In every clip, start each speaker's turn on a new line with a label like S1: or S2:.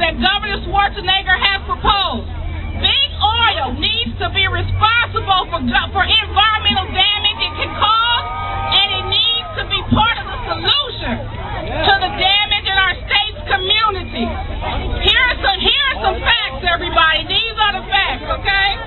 S1: that Governor Schwarzenegger has proposed. Big oil needs to be responsible for environmental damage it can cause, and it needs to be part of the solution to the damage in our state's community. Here are some facts, everybody. These are the facts, okay?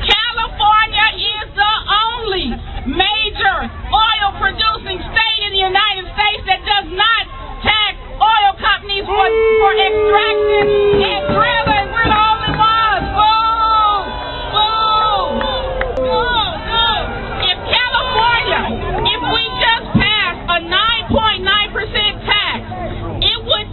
S1: California is the only major oil-producing state in the United States that does not tax oil companies for extraction and drilling. We're the only ones. If we just passed a 9.9% tax, it would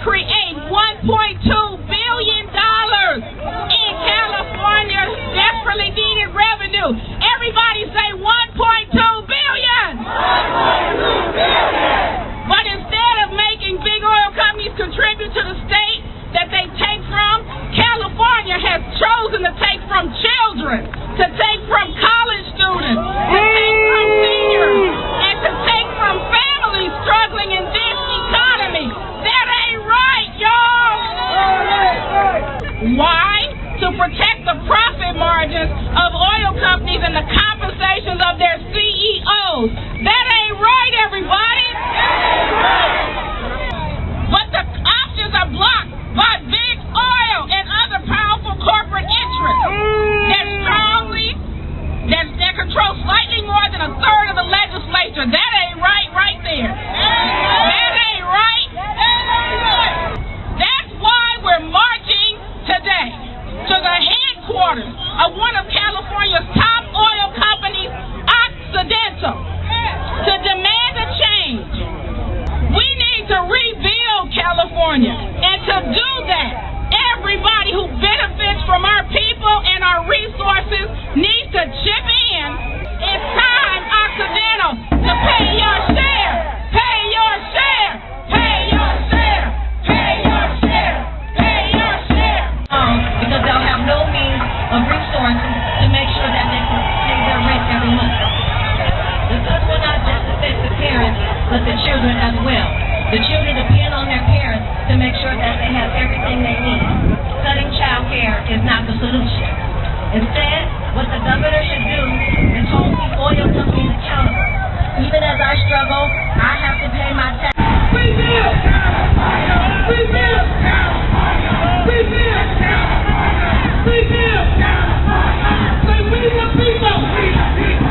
S1: create $1.2 billion in California's desperately needed revenue. Everybody say 1.2 billion. 1.2 billion. But instead of making big oil companies contribute to the state that they take from, California has chosen to take from children, to take from college students, to take from seniors, and to take from families struggling in this economy. That ain't right, y'all. Why? To protect the profit margins of oil companies and the compensations of their CEOs. That ain't right, everybody. But the options are blocked by big oil and other powerful corporate interests that control slightly more than a third of the legislature. That ain't right there. That ain't right. That's why we're marching today to the headquarters of one of California's top oil companies, Occidental, to demand a change. We need to rebuild California, and to do that, everybody who benefits from our people and our resources needs to chip in. It's time, Occidental, to pay your share. Pay your share. Pay your share. Pay your share. Pay your share.
S2: Because they'll have no means of resources to make sure that they can pay their rent every month. The cuts will not just affect the parents, but the children as well. The children depend on their parents to make sure that they have everything they need. Cutting child care is not the solution. Instead, what the governor should do is hold these oil companies accountable. Even as I struggle, I have to pay my taxes.
S3: We build California! We build California! We build California! We build California! Say we the people! We the people!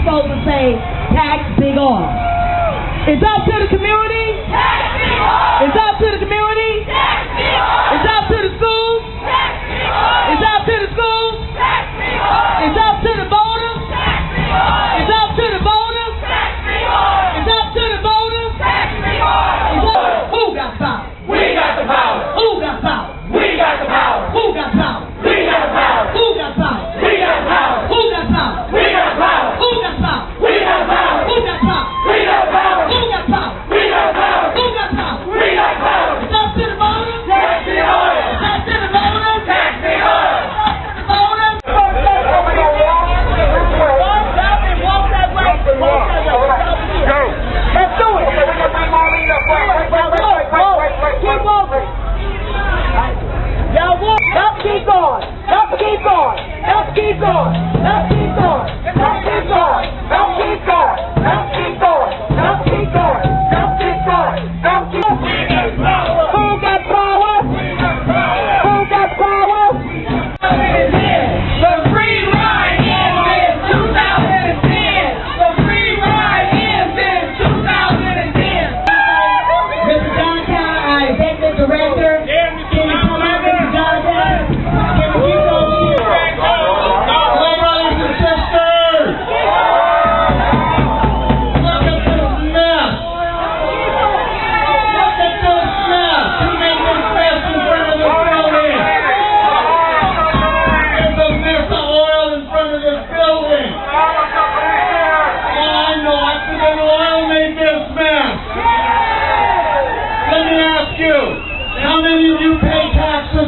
S4: supposed to say, tax big oil. It's up to the community.
S3: Tax big oil.
S4: It's up to the community.
S3: Tax big oil.
S4: It's up to the schools.
S3: Tax big oil.
S4: It's up to the schools.
S3: Tax big oil.
S4: It's up to the voters.
S3: Tax big oil.
S4: It's up to the voters.
S3: Tax big oil.
S4: It's up to the voters.
S3: Tax big oil.
S4: Who got power?
S3: We got the power.
S4: Who got power?
S3: We got the power.
S4: Who got power?
S3: We got the power.
S4: Who got power?
S3: We got the power.
S4: Who got power?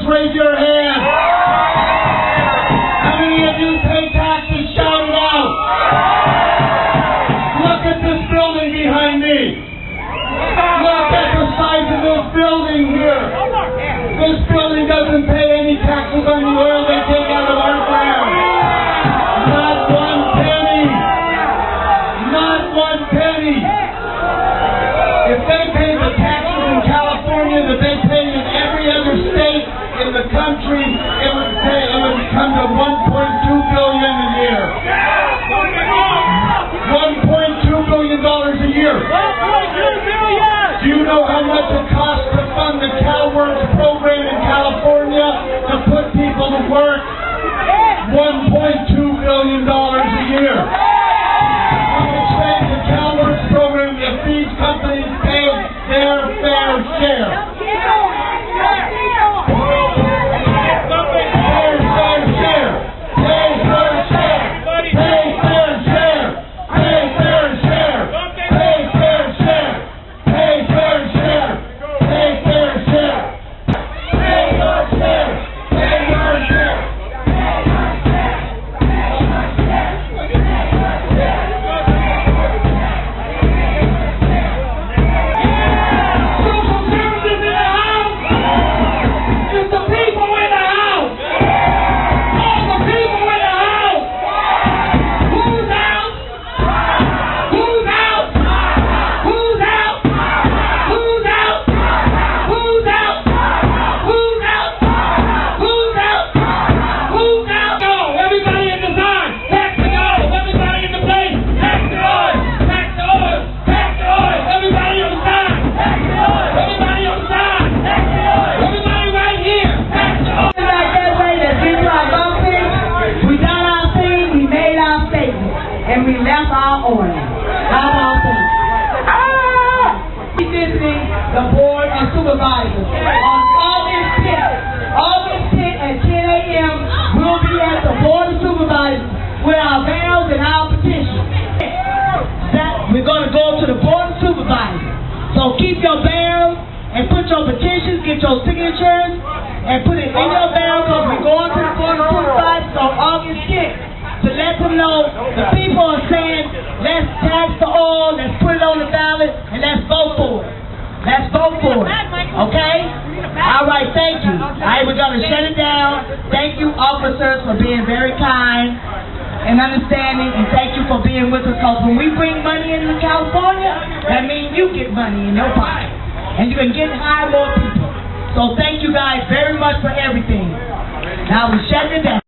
S3: raise your hand. How many of you pay taxes? Shout it out. Look at this building behind me. Look at the size of this building here. This building doesn't pay any taxes on the oil they take out of our ground. Not one penny. Not one penny. If they pay the taxes in California that they pay in every other state in the country, it would come to $1.2 billion a year. $1.2 billion a year. Do you know how much it costs to fund the CalWorks program in California to put people to work? $1.2 billion a year. You can say the CalWorks program if these companies pay their fair share.
S4: And we left our order. How about that? Visiting the Board of Supervisors on August 10th. August 10th at 10 a.m. we'll be at the Board of Supervisors with our barrels and our petitions. We're going to go to the Board of Supervisors. So keep your barrels and put your petitions, get your signatures, and put it in your barrel because we're going to the Board of Supervisors on August 10th. To let them know the people are saying, let's tax the oil, let's put it on the ballot, and let's vote for it. Let's vote for it. Okay? All right, thank you. All right, we're going to shut it down. Thank you, officers, for being very kind and understanding, and thank you for being with us, because when we bring money into California, that means you get money in your pocket, and you can get hire more people. So thank you guys very much for everything. Now we shut it down.